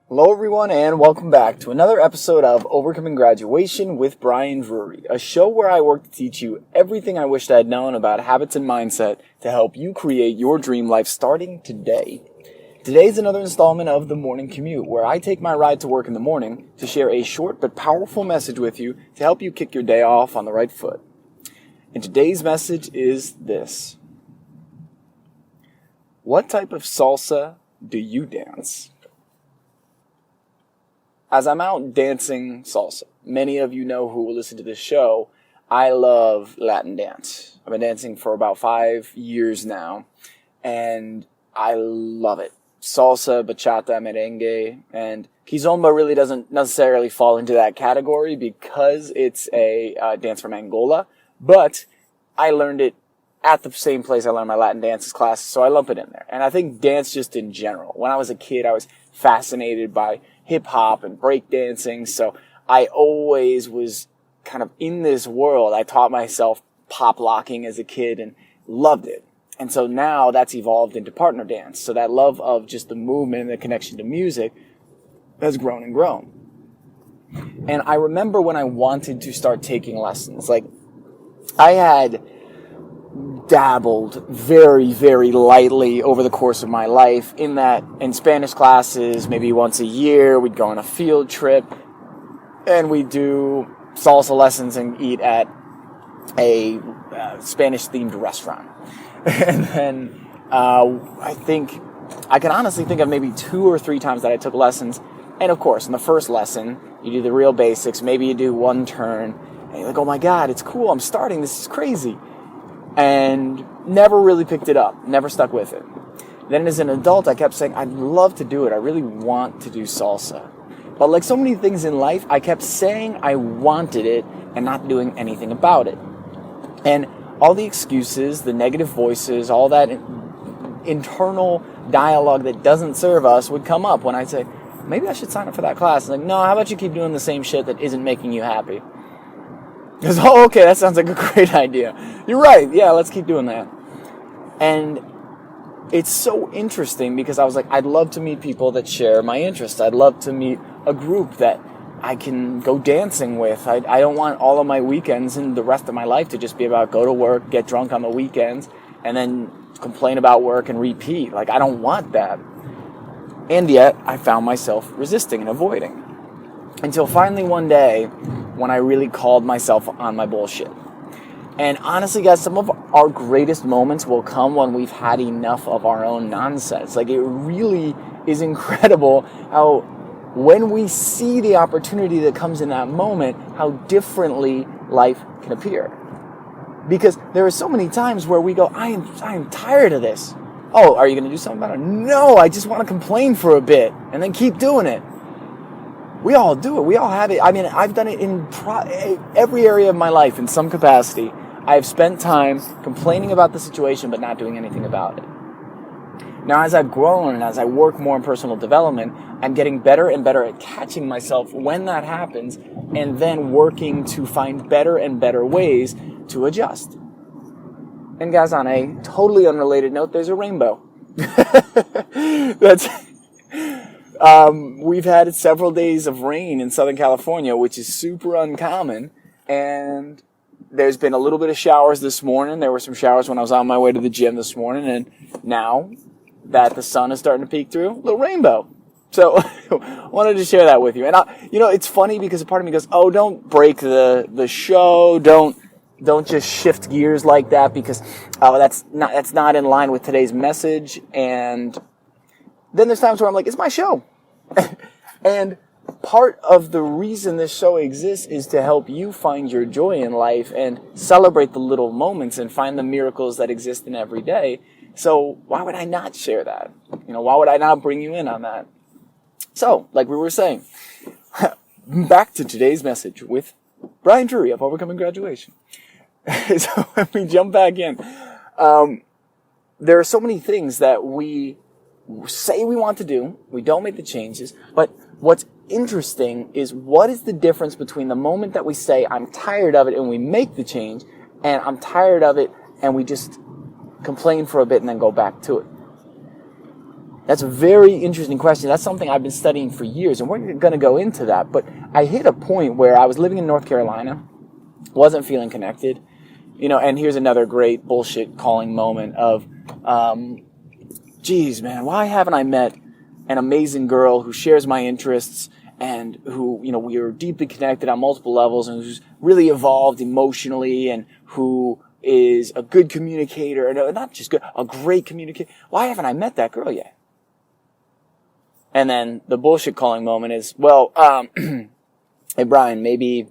Hello everyone and welcome back to another episode of Overcoming Graduation with Brian Drury, a show where I work to teach you everything I wished I had known about habits and mindset to help you create your dream life starting today. Today's another installment of The Morning Commute, where I take my ride to work in the morning to share a short but powerful message with you to help you kick your day off on the right foot. And today's message is this. What type of salsa do you dance? As I'm out dancing salsa, many of you know who will listen to this show, I love Latin dance. I've been dancing for about 5 years now, and I love it. Salsa, bachata, merengue, and kizomba really doesn't necessarily fall into that category because it's a dance from Angola, but I learned it at the same place I learned my Latin dances classes, so I lump it in there. And I think dance just in general. When I was a kid, I was fascinated by hip-hop and breakdancing, so I always was kind of in this world. I taught myself pop locking as a kid and loved it. And so now that's evolved into partner dance. So that love of just the movement and the connection to music has grown and grown. And I remember when I wanted to start taking lessons, like I had dabbled very, very lightly over the course of my life in Spanish classes, maybe once a year, we'd go on a field trip and we'd do salsa lessons and eat at a Spanish-themed restaurant. And then I can honestly think of maybe 2 or 3 times that I took lessons. And of course, in the first lesson, you do the real basics. Maybe you do one turn and you're like, oh my God, it's cool. I'm starting. This is crazy. And never really picked it up, never stuck with it. Then as an adult, I kept saying, I'd love to do it. I really want to do salsa. But like so many things in life, I kept saying I wanted it and not doing anything about it. And all the excuses, the negative voices, all that internal dialogue that doesn't serve us would come up when I'd say, maybe I should sign up for that class. Like, no, how about you keep doing the same shit that isn't making you happy? Because, oh, okay, that sounds like a great idea. You're right. Yeah, let's keep doing that. And it's so interesting because I was like, I'd love to meet people that share my interests. I'd love to meet a group that I can go dancing with. I don't want all of my weekends and the rest of my life to just be about go to work, get drunk on the weekends, and then complain about work and repeat. Like, I don't want that. And yet, I found myself resisting and avoiding. Until finally one day, when I really called myself on my bullshit. And honestly, guys, some of our greatest moments will come when we've had enough of our own nonsense. Like, it really is incredible how when we see the opportunity that comes in that moment, how differently life can appear. Because there are so many times where we go, I am tired of this. Oh, are you going to do something about it? No, I just want to complain for a bit and then keep doing it. We all do it. We all have it. I mean, I've done it in every area of my life in some capacity. I've spent time complaining about the situation but not doing anything about it. Now, as I've grown and as I work more in personal development, I'm getting better and better at catching myself when that happens and then working to find better and better ways to adjust. And guys, on a totally unrelated note, there's a rainbow. We've had several days of rain in Southern California, which is super uncommon, and there's been a little bit of showers this morning. There were some showers when I was on my way to the gym this morning, and now that the sun is starting to peek through, a little rainbow. So I wanted to share that with you. And it's funny because a part of me goes, oh, don't break the show, don't just shift gears like that because that's not in line with today's message. And then there's times where I'm like, it's my show. And part of the reason this show exists is to help you find your joy in life and celebrate the little moments and find the miracles that exist in every day. So why would I not share that? Why would I not bring you in on that? So, like we were saying, back to today's message with Brian Drury of Overcoming Graduation. So let me jump back in. There are so many things that we say we want to do, we don't make the changes, but what's interesting is what is the difference between the moment that we say, I'm tired of it, and we make the change, and I'm tired of it, and we just complain for a bit and then go back to it. That's a very interesting question. That's something I've been studying for years, and we're going to go into that. But I hit a point where I was living in North Carolina, wasn't feeling connected, and here's another great bullshit calling moment of, geez, man, why haven't I met an amazing girl who shares my interests and who, we are deeply connected on multiple levels and who's really evolved emotionally and who is a good communicator, and not just good, a great communicator. Why haven't I met that girl yet? And then the bullshit calling moment is, well, hey, Brian, maybe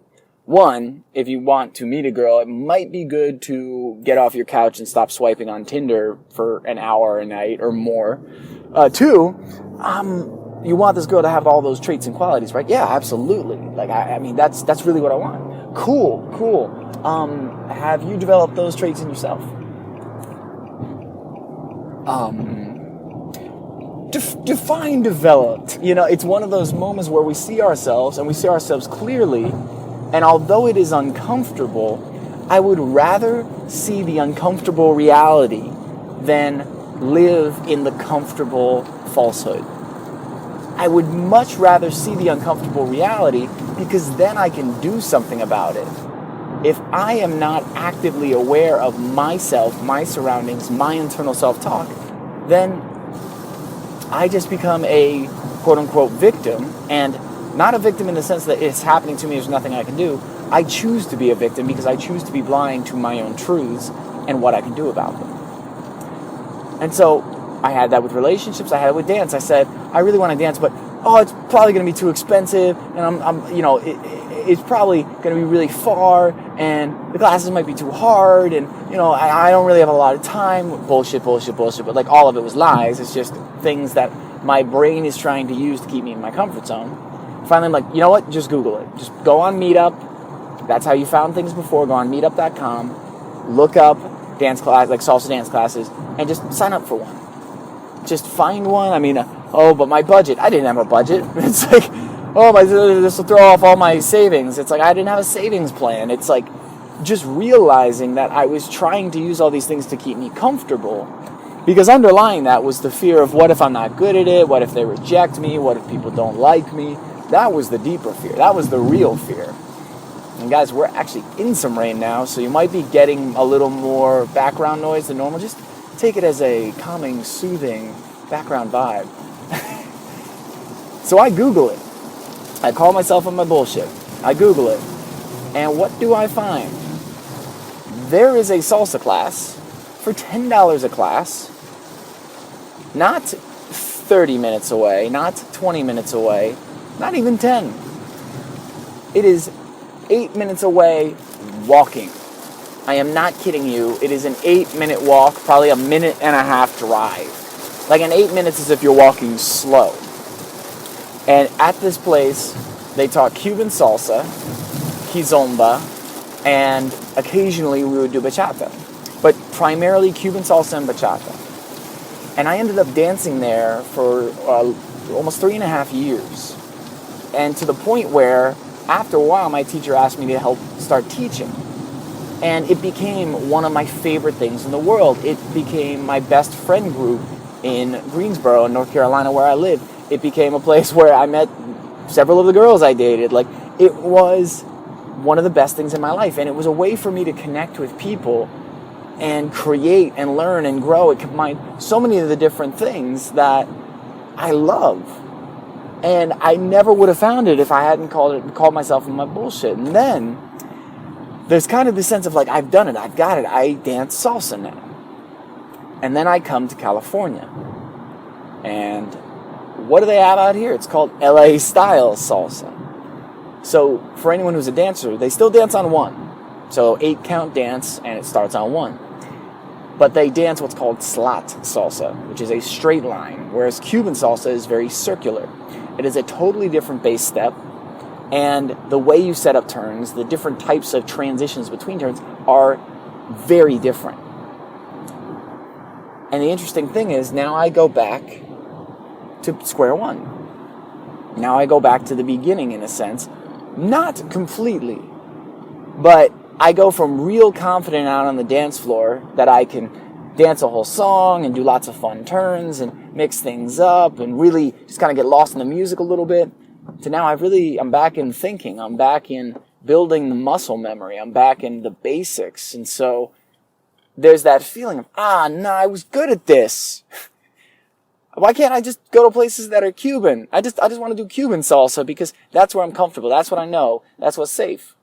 one, if you want to meet a girl, it might be good to get off your couch and stop swiping on Tinder for an hour a night or more. Two, you want this girl to have all those traits and qualities, right? Yeah, absolutely. Like, I mean, that's really what I want. Cool. Have you developed those traits in yourself? Define developed. It's one of those moments where we see ourselves and we see ourselves clearly, and although it is uncomfortable, I would rather see the uncomfortable reality than live in the comfortable falsehood. I would much rather see the uncomfortable reality because then I can do something about it. If I am not actively aware of myself, my surroundings, my internal self-talk, then I just become a quote-unquote victim, and not a victim in the sense that it's happening to me, there's nothing I can do. I choose to be a victim because I choose to be blind to my own truths and what I can do about them. And so I had that with relationships, I had it with dance. I said, I really want to dance, but it's probably going to be too expensive, and it's probably going to be really far, and the classes might be too hard, and I don't really have a lot of time. Bullshit. But like all of it was lies. It's just things that my brain is trying to use to keep me in my comfort zone. Finally, I'm like, you know what? Just Google it. Just go on Meetup. That's how you found things before. Go on Meetup.com. Look up dance class, like salsa dance classes, and just sign up for one. Just find one. I mean, but my budget. I didn't have a budget. It's like, this will throw off all my savings. It's like I didn't have a savings plan. It's like just realizing that I was trying to use all these things to keep me comfortable, because underlying that was the fear of what if I'm not good at it? What if they reject me? What if people don't like me? That was the deeper fear. That was the real fear. And guys, we're actually in some rain now, so you might be getting a little more background noise than normal. Just take it as a calming, soothing background vibe. So I Google it. I call myself on my bullshit. I Google it. And what do I find? There is a salsa class for $10 a class. Not 30 minutes away, not 20 minutes away, not even 10. It is 8 minutes away walking. I am not kidding you. It is an 8-minute walk, probably a minute and a half drive. Like, in 8 minutes is if you're walking slow. And at this place, they taught Cuban salsa, kizomba, and occasionally we would do bachata. But primarily Cuban salsa and bachata. And I ended up dancing there for almost 3.5 years. And to the point where, after a while, my teacher asked me to help start teaching. And it became one of my favorite things in the world. It became my best friend group in Greensboro, North Carolina, where I live. It became a place where I met several of the girls I dated. Like, it was one of the best things in my life. And it was a way for me to connect with people and create and learn and grow. It combined so many of the different things that I love. And I never would have found it if I hadn't called myself on my bullshit. And then there's kind of this sense of like, I've done it, I've got it, I dance salsa now. And then I come to California. And what do they have out here? It's called LA style salsa. So for anyone who's a dancer, they still dance on one. So 8-count dance, and it starts on one. But they dance what's called slot salsa, which is a straight line, whereas Cuban salsa is very circular. It is a totally different bass step, and the way you set up turns, the different types of transitions between turns are very different. And the interesting thing is, now I go back to square one. Now I go back to the beginning, in a sense. Not completely, but I go from real confident out on the dance floor that I can dance a whole song and do lots of fun turns and mix things up and really just kind of get lost in the music a little bit, to now I'm back in thinking. I'm back in building the muscle memory. I'm back in the basics. And so there's that feeling of, I was good at this. Why can't I just go to places that are Cuban? I just want to do Cuban salsa because that's where I'm comfortable. That's what I know. That's what's safe.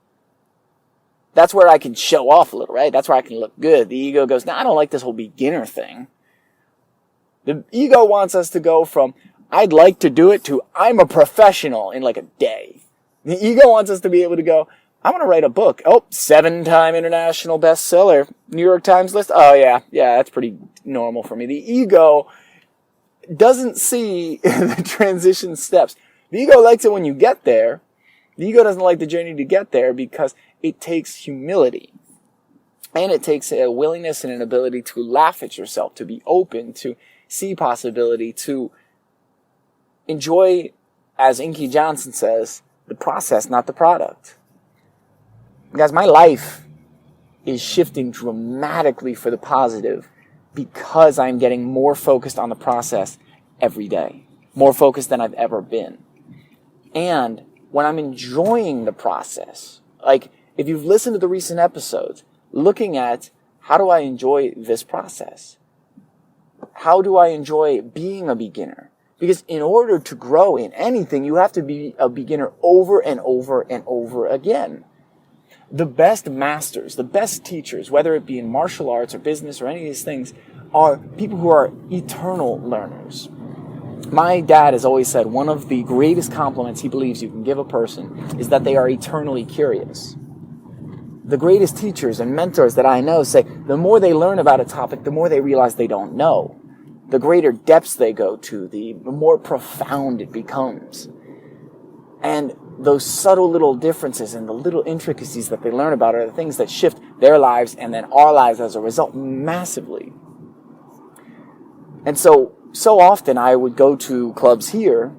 That's where I can show off a little, right? That's where I can look good. The ego goes, I don't like this whole beginner thing. The ego wants us to go from, I'd like to do it, to I'm a professional in like a day. The ego wants us to be able to go, I want to write a book. 7-time international bestseller. New York Times list. Oh, yeah, that's pretty normal for me. The ego doesn't see the transition steps. The ego likes it when you get there. The ego doesn't like the journey to get there because it takes humility. And it takes a willingness and an ability to laugh at yourself, to be open, to see possibility, to enjoy, as Inky Johnson says, the process, not the product. Guys, my life is shifting dramatically for the positive because I'm getting more focused on the process every day. More focused than I've ever been. And when I'm enjoying the process, like if you've listened to the recent episodes, looking at how do I enjoy this process? How do I enjoy being a beginner? Because in order to grow in anything, you have to be a beginner over and over and over again. The best masters, the best teachers, whether it be in martial arts or business or any of these things, are people who are eternal learners. My dad has always said one of the greatest compliments he believes you can give a person is that they are eternally curious. The greatest teachers and mentors that I know say the more they learn about a topic, the more they realize they don't know. The greater depths they go to, the more profound it becomes. And those subtle little differences and the little intricacies that they learn about are the things that shift their lives and then our lives as a result massively. And so often I would go to clubs here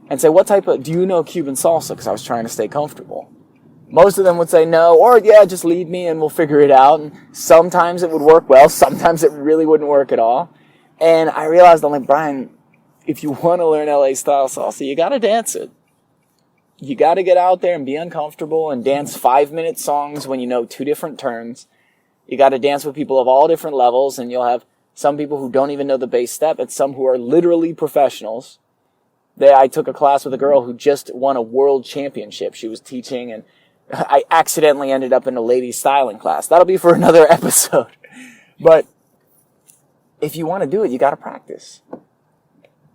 and say, do you know Cuban salsa? Because I was trying to stay comfortable. Most of them would say no, or just lead me and we'll figure it out. And sometimes it would work well, sometimes it really wouldn't work at all. And I realized, I'm like, Brian, if you want to learn LA style salsa, you got to dance it. You got to get out there and be uncomfortable and dance 5-minute songs when you know 2 different turns. You got to dance with people of all different levels, and you'll have some people who don't even know the bass step and some who are literally professionals. I took a class with a girl who just won a world championship. She was teaching, and I accidentally ended up in a ladies styling class. That'll be for another episode. But if you want to do it, you got to practice.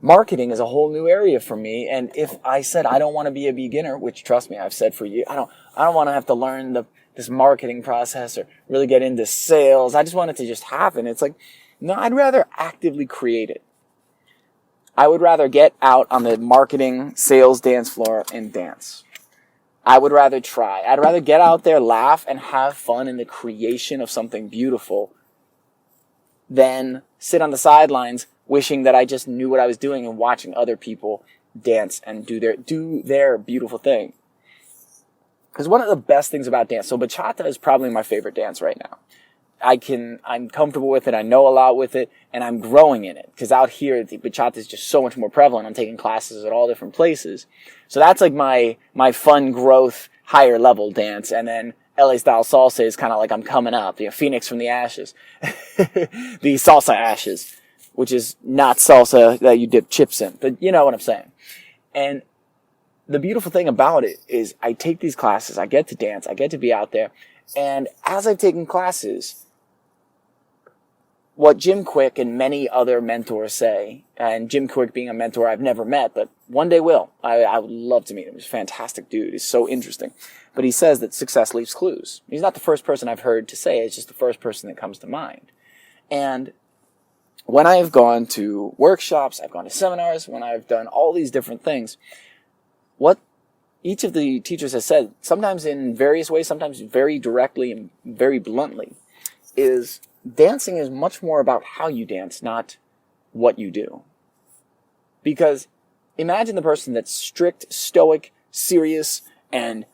Marketing is a whole new area for me, and if I said I don't want to be a beginner, which trust me, I've said for you, I don't want to have to learn this marketing process or really get into sales. I just want it to just happen. It's like, no, I'd rather actively create it. I would rather get out on the marketing sales dance floor and dance. I would rather try. I'd rather get out there, laugh, and have fun in the creation of something beautiful than sit on the sidelines wishing that I just knew what I was doing and watching other people dance and do their beautiful thing. Because one of the best things about dance, so bachata is probably my favorite dance right now. I'm comfortable with it, I know a lot with it, and I'm growing in it. Because out here, the bachata is just so much more prevalent. I'm taking classes at all different places. So that's like my fun growth, higher level dance. And then LA style salsa is kind of like I'm coming up, Phoenix from the ashes. The salsa ashes, which is not salsa that you dip chips in, but you know what I'm saying. And the beautiful thing about it is I take these classes, I get to dance, I get to be out there, and as I've taken classes, what Jim Quick and many other mentors say, and Jim Quick being a mentor I've never met, but one day will. I would love to meet him. He's a fantastic dude. He's so interesting. But he says that success leaves clues. He's not the first person I've heard to say it. It's just the first person that comes to mind. And when I have gone to workshops, I've gone to seminars, when I've done all these different things, what each of the teachers has said, sometimes in various ways, sometimes very directly and very bluntly, is dancing is much more about how you dance, not what you do. Because imagine the person that's strict, stoic, serious, and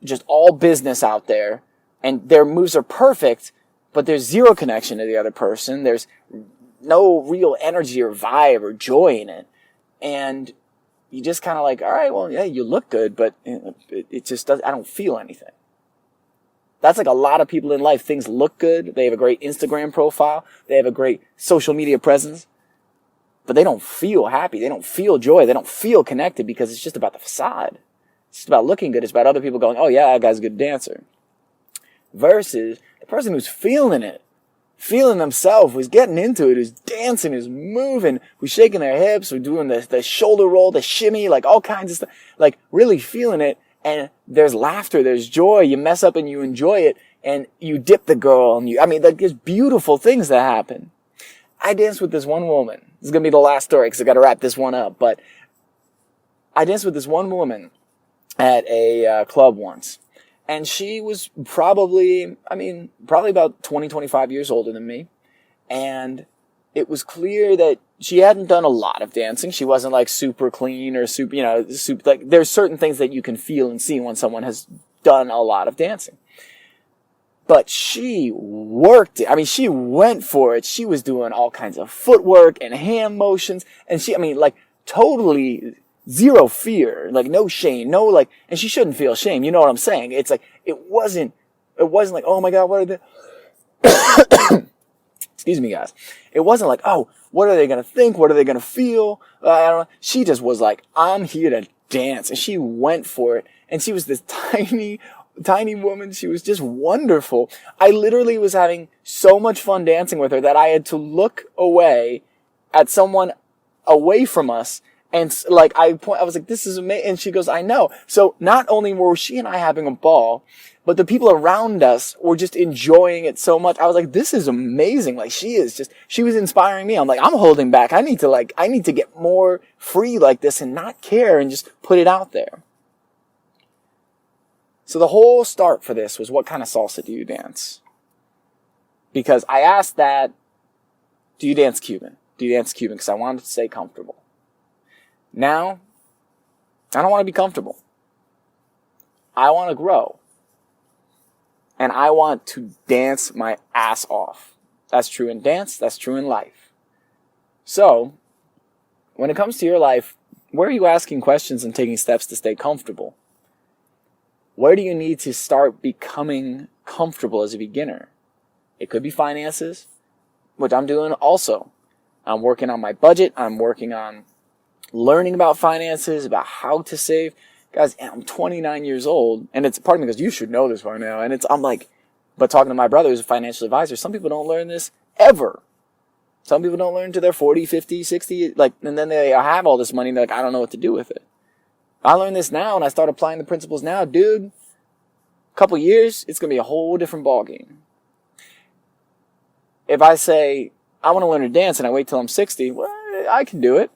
just all business out there, and their moves are perfect, but there's zero connection to the other person. There's no real energy or vibe or joy in it. And you just kind of like, all right, well, yeah, you look good, but it just does. I don't feel anything. That's like a lot of people in life. Things look good. They have a great Instagram profile. They have a great social media presence, but they don't feel happy. They don't feel joy. They don't feel connected because it's just about the facade. It's just about looking good. It's about other people going, oh yeah, that guy's a good dancer. Versus the person who's feeling it, feeling themselves, who's getting into it, who's dancing, who's moving, who's shaking their hips, who's doing the shoulder roll, the shimmy, like all kinds of stuff, like really feeling it. And there's laughter, there's joy. You mess up and you enjoy it, and you dip the girl, and like there's beautiful things that happen. I danced with this one woman. This is gonna be the last story because I got to wrap this one up. But I danced with this one woman at a club once. And she was probably about 20, 25 years older than me. And it was clear that she hadn't done a lot of dancing. She wasn't like super clean or super, like there's certain things that you can feel and see when someone has done a lot of dancing. But she worked it. I mean, she went for it. She was doing all kinds of footwork and hand motions. And totally zero fear, like no shame, and she shouldn't feel shame. You know what I'm saying? It's like, it wasn't like, oh my God, what are the, excuse me guys. It wasn't like, oh, what are they going to think? What are they going to feel? I don't know. She just was like, I'm here to dance. And she went for it. And she was this tiny woman. She was just wonderful. I literally was having so much fun dancing with her that I had to look away at someone away from us. And like, I was like, this is amazing. And she goes, I know. So not only were she and I having a ball, but the people around us were just enjoying it so much. I was like, this is amazing. Like, she was inspiring me. I'm like, I'm holding back. I need to get more free like this and not care and just put it out there. So the whole start for this was, what kind of salsa do you dance? Because I asked that, do you dance Cuban? Do you dance Cuban? Because I wanted to stay comfortable. Now, I don't want to be comfortable. I want to grow. And I want to dance my ass off. That's true in dance. That's true in life. So, when it comes to your life, where are you asking questions and taking steps to stay comfortable? Where do you need to start becoming comfortable as a beginner? It could be finances, which I'm doing also. I'm working on my budget. I'm working on learning about finances, about how to save. Guys, I'm 29 years old, and it's part of me goes, you should know this by now. And I'm like, but talking to my brother who's a financial advisor, some people don't learn this ever. Some people don't learn to their 40, 50, 60, and then they have all this money, and they're like, I don't know what to do with it. I learned this now, and I start applying the principles now. Dude, a couple years, it's going to be a whole different ballgame. If I say, I want to learn to dance, and I wait till I'm 60, well, I can do it.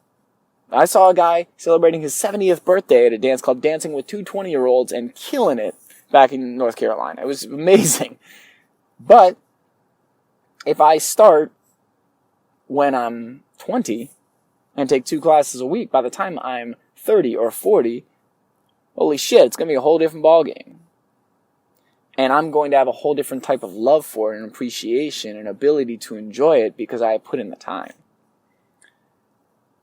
I saw a guy celebrating his 70th birthday at a dance club, dancing with two 20-year-olds and killing it back in North Carolina. It was amazing. But if I start when I'm 20 and take 2 classes a week, by the time I'm 30 or 40, holy shit, it's going to be a whole different ballgame. And I'm going to have a whole different type of love for it and appreciation and ability to enjoy it because I put in the time.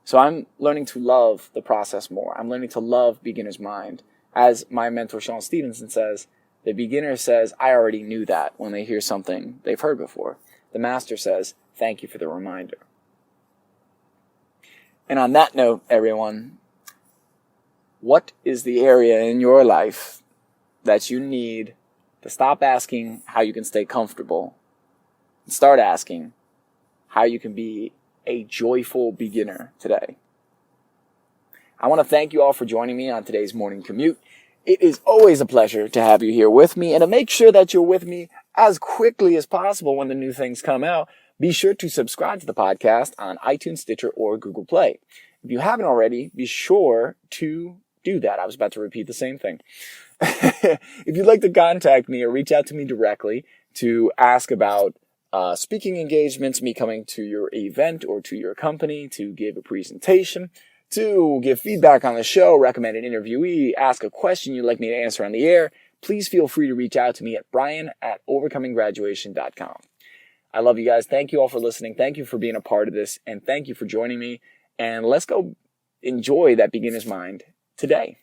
So I'm learning to love the process more. I'm learning to love beginner's mind. As my mentor Sean Stevenson says, the beginner says, I already knew that when they hear something they've heard before. The master says, thank you for the reminder. And on that note, everyone, what is the area in your life that you need to stop asking how you can stay comfortable and start asking how you can be a joyful beginner today? I want to thank you all for joining me on today's morning commute. It is always a pleasure to have you here with me, and to make sure that you're with me as quickly as possible when the new things come out, be sure to subscribe to the podcast on iTunes, Stitcher, or Google Play. If you haven't already, be sure to do that. I was about to repeat the same thing. If you'd like to contact me or reach out to me directly to ask about speaking engagements, me coming to your event or to your company to give a presentation, to give feedback on the show, recommend an interviewee, ask a question you'd like me to answer on the air, please feel free to reach out to me at brian@overcominggraduation.com. I love you guys. Thank you all for listening. Thank you for being a part of this. And thank you for joining me. And let's go enjoy that beginner's mind today.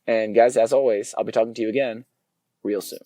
And guys, as always, I'll be talking to you again real soon.